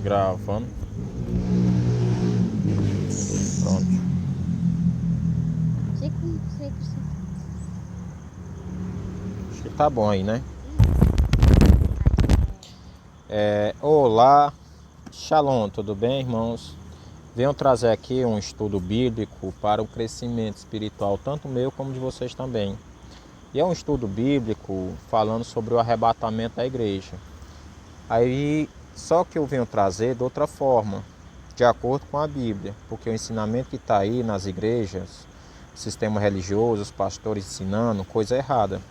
Gravando. Pronto. Acho que tá bom aí, né? Olá, Shalom, tudo bem, irmãos? Venho trazer aqui um estudo bíblico para o crescimento espiritual, tanto meu como de vocês também. E é um estudo bíblico falando sobre o arrebatamento da igreja. Aí, só que eu venho trazer de outra forma, de acordo com a Bíblia, porque o ensinamento que está aí nas igrejas, o sistema religioso, os pastores ensinando, coisa errada,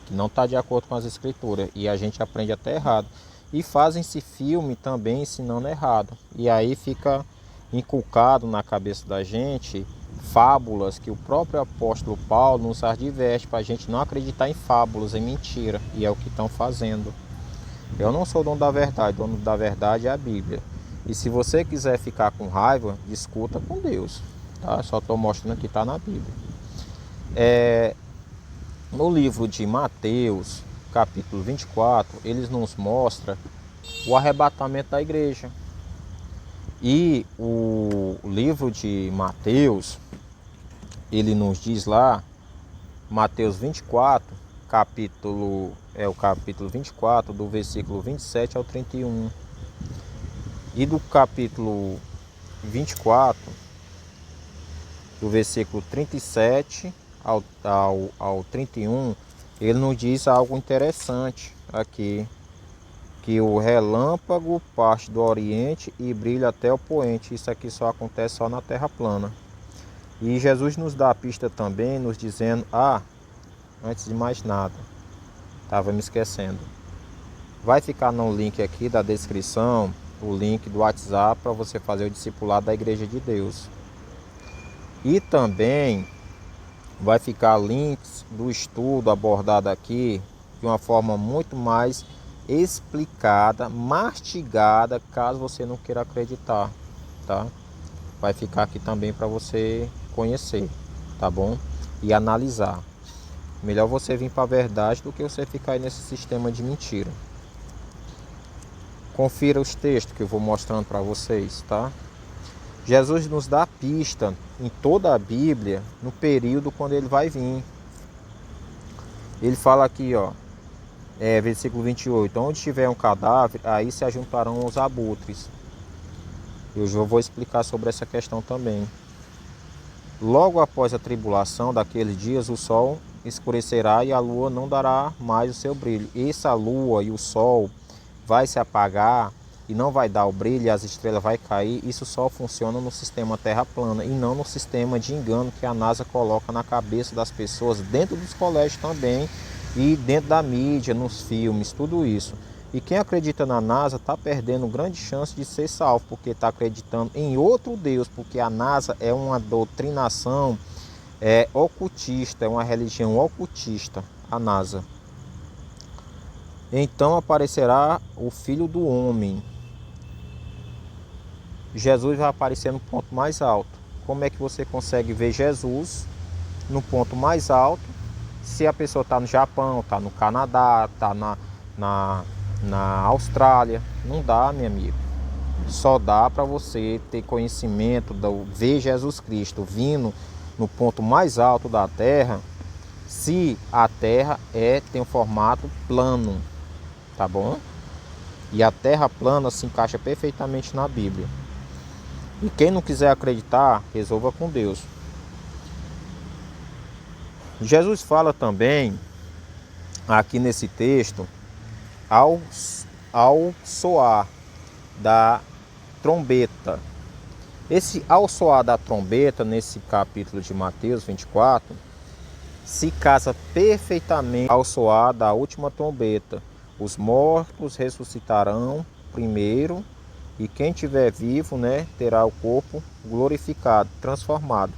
que não está de acordo com as escrituras, e a gente aprende até errado. E fazem-se filme também ensinando errado, e aí fica inculcado na cabeça da gente fábulas que o próprio apóstolo Paulo nos adverte para a gente não acreditar em fábulas, em mentira, e é o que estão fazendo. Eu não sou dono da verdade é a Bíblia. E se você quiser ficar com raiva, discuta com Deus. Tá? Só estou mostrando que está na Bíblia. No livro de Mateus, capítulo 24, eles nos mostram o arrebatamento da igreja. E o livro de Mateus, ele nos diz lá, Mateus 24, o capítulo 24, do versículo 27 ao 31. E do capítulo 24, do versículo 37 ao 31, ele nos diz algo interessante aqui, que o relâmpago parte do oriente e brilha até o poente. Isso aqui só acontece só na terra plana. E Jesus nos dá a pista também, nos dizendo, antes de mais nada, estava me esquecendo, vai ficar no link aqui da descrição, o link do WhatsApp para você fazer o discipulado da Igreja de Deus. E também vai ficar links do estudo abordado aqui de uma forma muito mais explicada, mastigada, caso você não queira acreditar, tá? Vai ficar aqui também para você conhecer, tá bom? E analisar. Melhor você vir para a verdade do que você ficar aí nesse sistema de mentira. Confira os textos que eu vou mostrando para vocês, tá? Jesus nos dá pista em toda a Bíblia no período quando ele vai vir. Ele fala aqui, versículo 28, onde tiver um cadáver, aí se ajuntarão os abutres. Eu já vou explicar sobre essa questão também. Logo após a tribulação daqueles dias, o sol escurecerá e a lua não dará mais o seu brilho. Essa lua e o sol vai se apagar e não vai dar o brilho, e as estrelas vai cair. Isso só funciona no sistema terra plana e não no sistema de engano que a NASA coloca na cabeça das pessoas, dentro dos colégios também e dentro da mídia, nos filmes, tudo isso. E quem acredita na NASA está perdendo grande chance de ser salvo, porque está acreditando em outro Deus, porque a NASA é uma doutrinação ocultista, é uma religião ocultista, a NASA. Então aparecerá o Filho do Homem. Jesus vai aparecer no ponto mais alto. Como é que você consegue ver Jesus no ponto mais alto se a pessoa está no Japão, está no Canadá, está na Austrália? Não dá, meu amigo. Só dá para você ter conhecimento, ver Jesus Cristo vindo no ponto mais alto da Terra, se a Terra tem um formato plano, tá bom? E a Terra plana se encaixa perfeitamente na Bíblia. E quem não quiser acreditar, resolva com Deus. Jesus fala também, aqui nesse texto, ao soar da trombeta. Esse ao soar da trombeta, nesse capítulo de Mateus 24, se casa perfeitamente ao soar da última trombeta. Os mortos ressuscitarão primeiro, e quem estiver vivo, terá o corpo glorificado, transformado,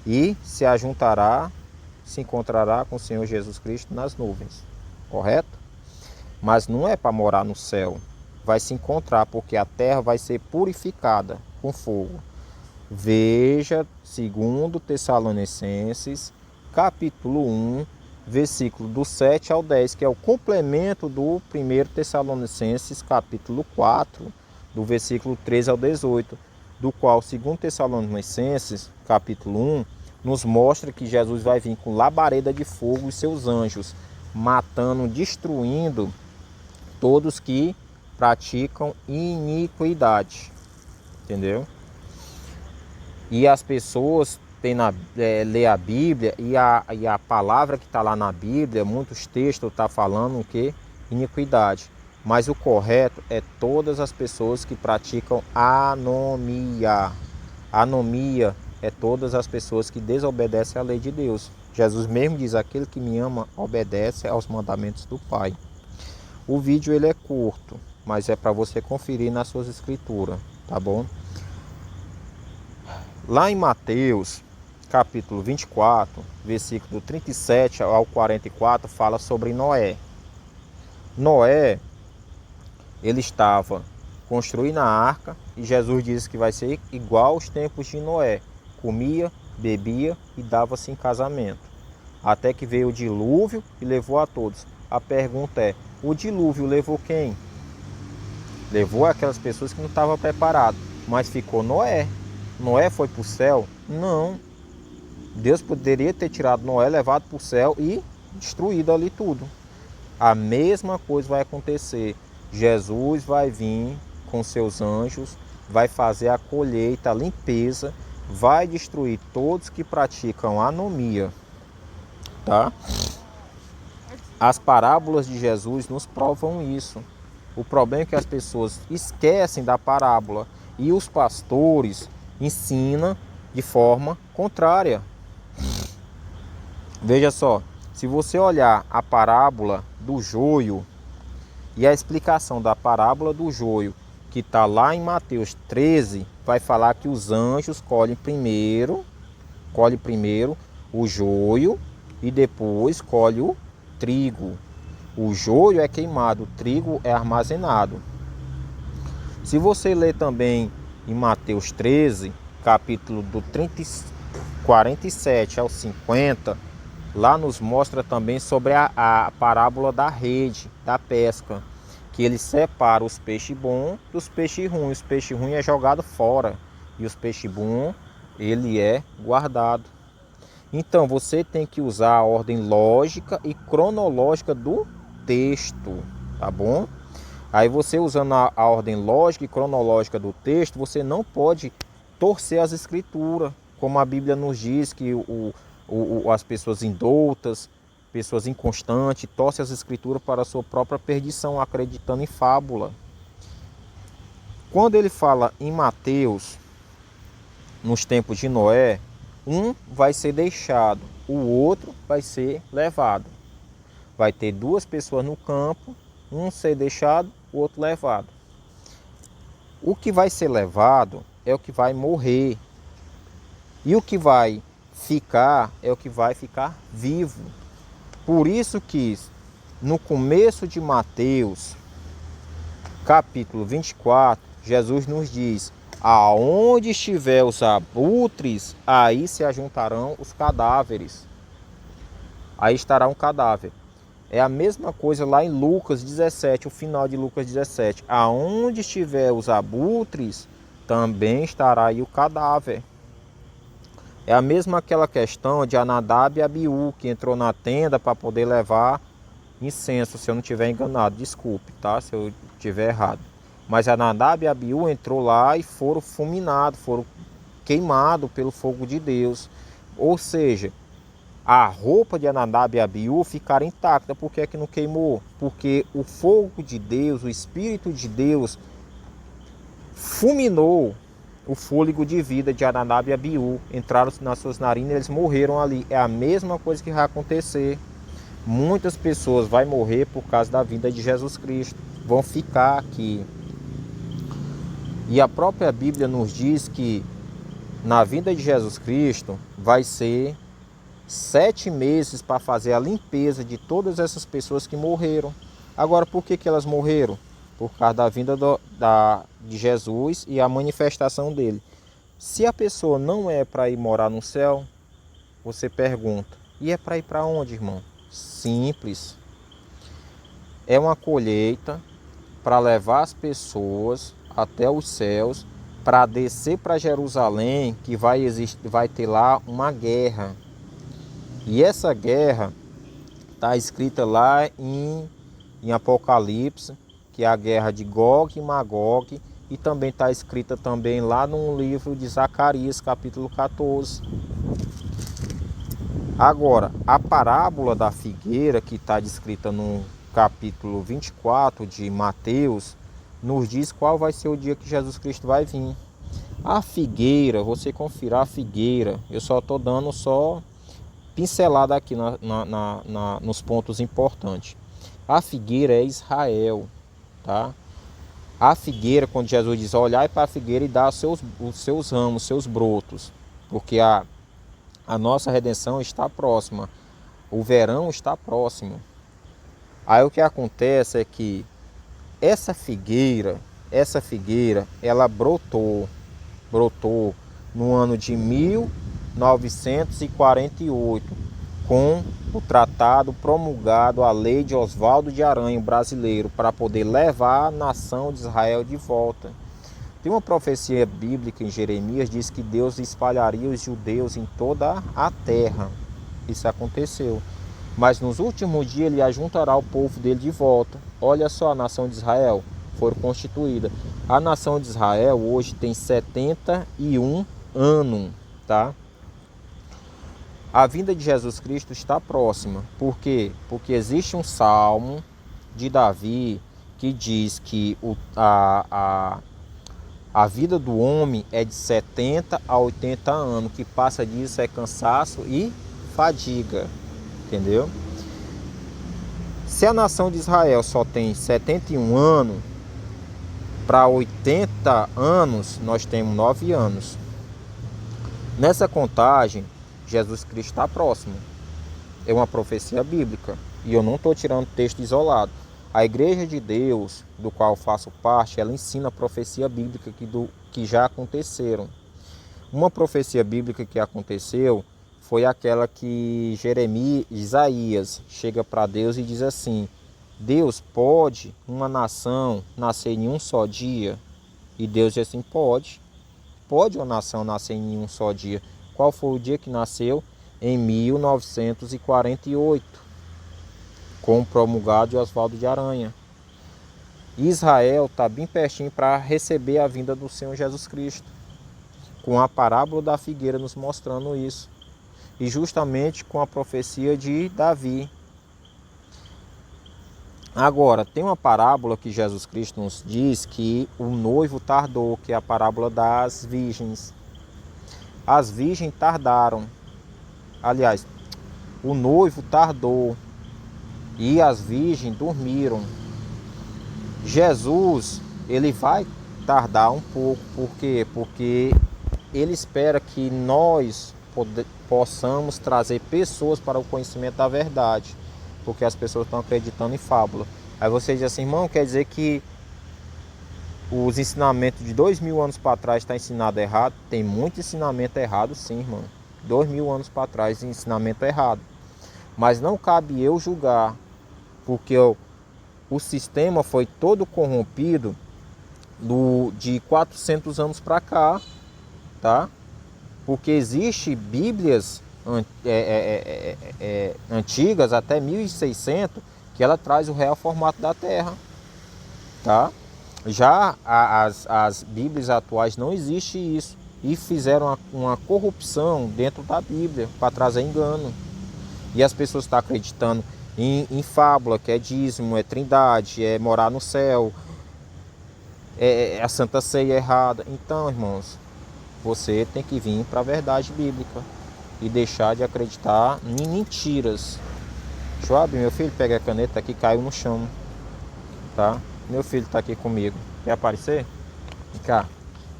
e se ajuntará, se encontrará com o Senhor Jesus Cristo nas nuvens, correto? Mas não é para morar no céu, vai se encontrar, porque a terra vai ser purificada com fogo. Veja 2 Tessalonicenses, capítulo 1, versículo do 7 ao 10, que é o complemento do 1 Tessalonicenses, capítulo 4, do versículo 13 ao 18, do qual, segundo Tessalonicenses, capítulo 1, nos mostra que Jesus vai vir com labareda de fogo e seus anjos, matando, destruindo todos que praticam iniquidade. Entendeu? E as pessoas lê a Bíblia e a palavra que está lá na Bíblia, muitos textos estão falando o que? Iniquidade. Mas o correto é todas as pessoas que praticam anomia. Anomia é todas as pessoas que desobedecem à lei de Deus. Jesus mesmo diz: aquele que me ama obedece aos mandamentos do Pai. O vídeo ele é curto, mas é para você conferir nas suas escrituras, tá bom? Lá em Mateus, capítulo 24, versículo 37 ao 44, fala sobre Noé. Noé, ele estava construindo a arca e Jesus disse que vai ser igual aos tempos de Noé. Comia, bebia e dava-se em casamento. Até que veio o dilúvio e levou a todos. A pergunta é, o dilúvio levou quem? Levou aquelas pessoas que não estavam preparadas, mas ficou Noé. Noé foi para o céu? Não. Deus poderia ter tirado Noé, levado para o céu e destruído ali tudo. A mesma coisa vai acontecer. Jesus vai vir com seus anjos, vai fazer a colheita, a limpeza, vai destruir todos que praticam anomia. Tá? As parábolas de Jesus nos provam isso. O problema é que as pessoas esquecem da parábola e os pastores ensinam de forma contrária. Veja só, se você olhar a parábola do joio e a explicação da parábola do joio, que está lá em Mateus 13, vai falar que os anjos colhem primeiro o joio e depois colhem o trigo. O joio é queimado, o trigo é armazenado. Se você ler também em Mateus 13, capítulo do 47 ao 50, lá nos mostra também sobre a parábola da rede, da pesca, que ele separa os peixes bons dos peixes ruins. Os peixes ruins é jogado fora e os peixes bons, ele é guardado. Então você tem que usar a ordem lógica e cronológica do texto, tá bom? Aí você usando a ordem lógica e cronológica do texto, você não pode torcer as escrituras, como a Bíblia nos diz que as pessoas indoutas, pessoas inconstantes, torcem as escrituras para a sua própria perdição, acreditando em fábula. Quando ele fala em Mateus, nos tempos de Noé, um vai ser deixado, o outro vai ser levado. Vai ter duas pessoas no campo, um ser deixado, o outro levado. O que vai ser levado é o que vai morrer. E o que vai ficar é o que vai ficar vivo. Por isso que no começo de Mateus, capítulo 24, Jesus nos diz: aonde estiver os abutres, aí se ajuntarão os cadáveres. Aí estará um cadáver. É a mesma coisa lá em Lucas 17, o final de Lucas 17. Aonde estiver os abutres, também estará aí o cadáver. É a mesma aquela questão de Anadab e Abiú, que entrou na tenda para poder levar incenso, se eu não estiver enganado. Desculpe, tá? Se eu estiver errado. Mas Anadab e Abiú entrou lá e foram fulminados, foram queimados pelo fogo de Deus. Ou seja, a roupa de Anadab e Abiú ficaram intacta. Por que é que não queimou? Porque o fogo de Deus, o Espírito de Deus, fulminou o fôlego de vida de Anadab e Abiú. Entraram nas suas narinas e eles morreram ali. É a mesma coisa que vai acontecer. Muitas pessoas vão morrer por causa da vinda de Jesus Cristo. Vão ficar aqui. E a própria Bíblia nos diz que na vinda de Jesus Cristo vai ser 7 meses para fazer a limpeza de todas essas pessoas que morreram. Agora, por que elas morreram? Por causa da vinda de Jesus e a manifestação dele. Se a pessoa não é para ir morar no céu, você pergunta, e é para ir para onde, irmão? Simples. É uma colheita para levar as pessoas até os céus, para descer para Jerusalém, que vai ter lá uma guerra. E essa guerra está escrita lá em Apocalipse, que é a guerra de Gog e Magog, e também está escrita também lá no livro de Zacarias, capítulo 14. Agora, a parábola da figueira, que está descrita no capítulo 24 de Mateus, nos diz qual vai ser o dia que Jesus Cristo vai vir. A figueira, você confira a figueira, eu só estou dando pincelada aqui nos pontos importantes. A figueira é Israel, tá? A figueira, quando Jesus diz, olhai para a figueira e dá os seus ramos, seus brotos, porque a nossa redenção está próxima, o verão está próximo. Aí o que acontece é que essa figueira, ela brotou no ano de 1948, com o tratado promulgado, a lei de Oswaldo de Aranha, brasileiro, para poder levar a nação de Israel de volta. Tem uma profecia bíblica em Jeremias, diz que Deus espalharia os judeus em toda a terra. Isso aconteceu. Mas nos últimos dias ele ajuntará o povo dele de volta. Olha só, a nação de Israel foi constituída. A nação de Israel hoje tem 71 anos, tá? A vinda de Jesus Cristo está próxima. Por quê? Porque existe um salmo de Davi que diz que a vida do homem é de 70 a 80 anos. O que passa disso é cansaço e fadiga. Entendeu? Se a nação de Israel só tem 71 anos, para 80 anos nós temos 9 anos. Nessa contagem, Jesus Cristo está próximo. É uma profecia bíblica. E eu não estou tirando texto isolado. A Igreja de Deus, do qual faço parte, ela ensina a profecia bíblica que já aconteceram. Uma profecia bíblica que aconteceu foi aquela que Isaías chega para Deus e diz assim: Deus, pode uma nação nascer em um só dia? E Deus diz assim: pode. Pode uma nação nascer em um só dia. Qual foi o dia que nasceu? Em 1948, com o promulgado de Oswaldo de Aranha. Israel está bem pertinho para receber a vinda do Senhor Jesus Cristo, com a parábola da figueira nos mostrando isso. E justamente com a profecia de Davi. Agora, tem uma parábola que Jesus Cristo nos diz que o noivo tardou, que é a parábola das virgens. As virgens tardaram. Aliás, o noivo tardou e as virgens dormiram. Jesus, ele vai tardar um pouco. Por quê? Porque ele espera que nós possamos trazer pessoas para o conhecimento da verdade, porque as pessoas estão acreditando em fábula. Aí você diz assim, irmão, quer dizer que os ensinamentos de 2000 anos para trás está ensinado errado? Tem muito ensinamento errado, sim, irmão. 2000 anos para trás, ensinamento errado. Mas não cabe eu julgar, porque o sistema foi todo corrompido de 400 anos para cá, tá? Porque existe Bíblias antigas, até 1600, que ela traz o real formato da Terra, tá? Já as Bíblias atuais não existe isso. E fizeram uma corrupção dentro da Bíblia para trazer engano. E as pessoas estão acreditando em fábula, que é dízimo, é trindade, é morar no céu, é a Santa Ceia errada. Então, irmãos, você tem que vir para a verdade bíblica e deixar de acreditar em mentiras. Deixa eu abrir, meu filho, pega a caneta aqui, caiu no chão, tá? Meu filho está aqui comigo. Quer aparecer? Vem cá.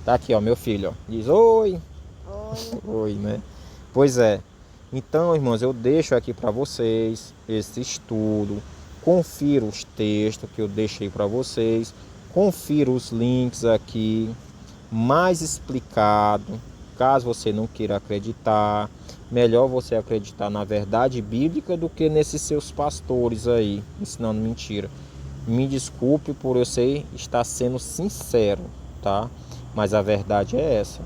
Tá aqui, ó, meu filho, ó. Diz oi. Oi. Oi, né? Pois é. Então, irmãos, eu deixo aqui para vocês esse estudo. Confira os textos que eu deixei para vocês. Confira os links aqui, mais explicado. Caso você não queira acreditar, melhor você acreditar na verdade bíblica do que nesses seus pastores aí, ensinando mentira. Me desculpe por eu estar sendo sincero, tá? Mas a verdade é essa.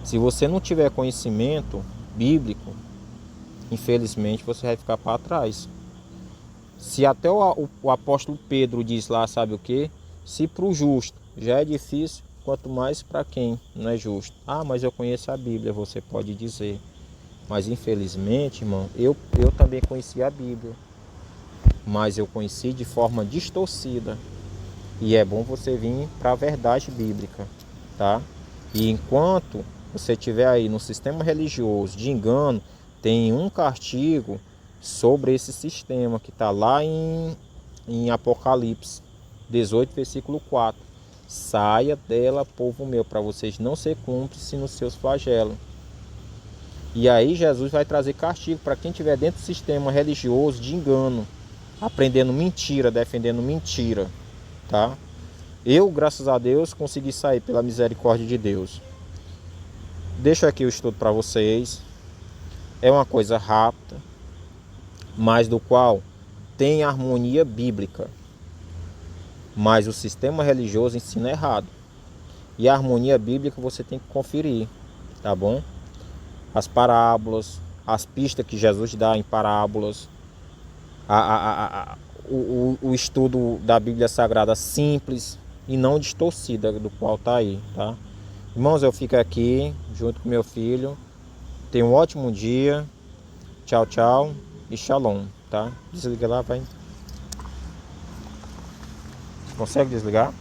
Se você não tiver conhecimento bíblico, infelizmente você vai ficar para trás. Se até o apóstolo Pedro diz lá, sabe o que? Se para o justo já é difícil, quanto mais para quem não é justo. Ah, mas eu conheço a Bíblia, você pode dizer. Mas infelizmente, irmão, eu também conheci a Bíblia. Mas eu conheci de forma distorcida. E é bom você vir para a verdade bíblica, tá? E enquanto você estiver aí no sistema religioso de engano, tem um castigo sobre esse sistema que está lá em Apocalipse 18, versículo 4. Saia dela, povo meu, para vocês não ser cúmplices nos seus flagelos. E aí Jesus vai trazer castigo para quem estiver dentro do sistema religioso de engano, aprendendo mentira, defendendo mentira, tá? Eu, graças a Deus, consegui sair pela misericórdia de Deus. Deixo aqui o estudo para vocês. É uma coisa rápida, mas do qual tem harmonia bíblica. Mas o sistema religioso ensina errado. E a harmonia bíblica você tem que conferir, tá bom? As parábolas, as pistas que Jesus dá em parábolas, o estudo da Bíblia Sagrada simples e não distorcida, do qual está aí, tá? Irmãos, eu fico aqui junto com meu filho. Tenha um ótimo dia. Tchau, tchau e shalom, tá? Desliga lá, vai. Consegue desligar?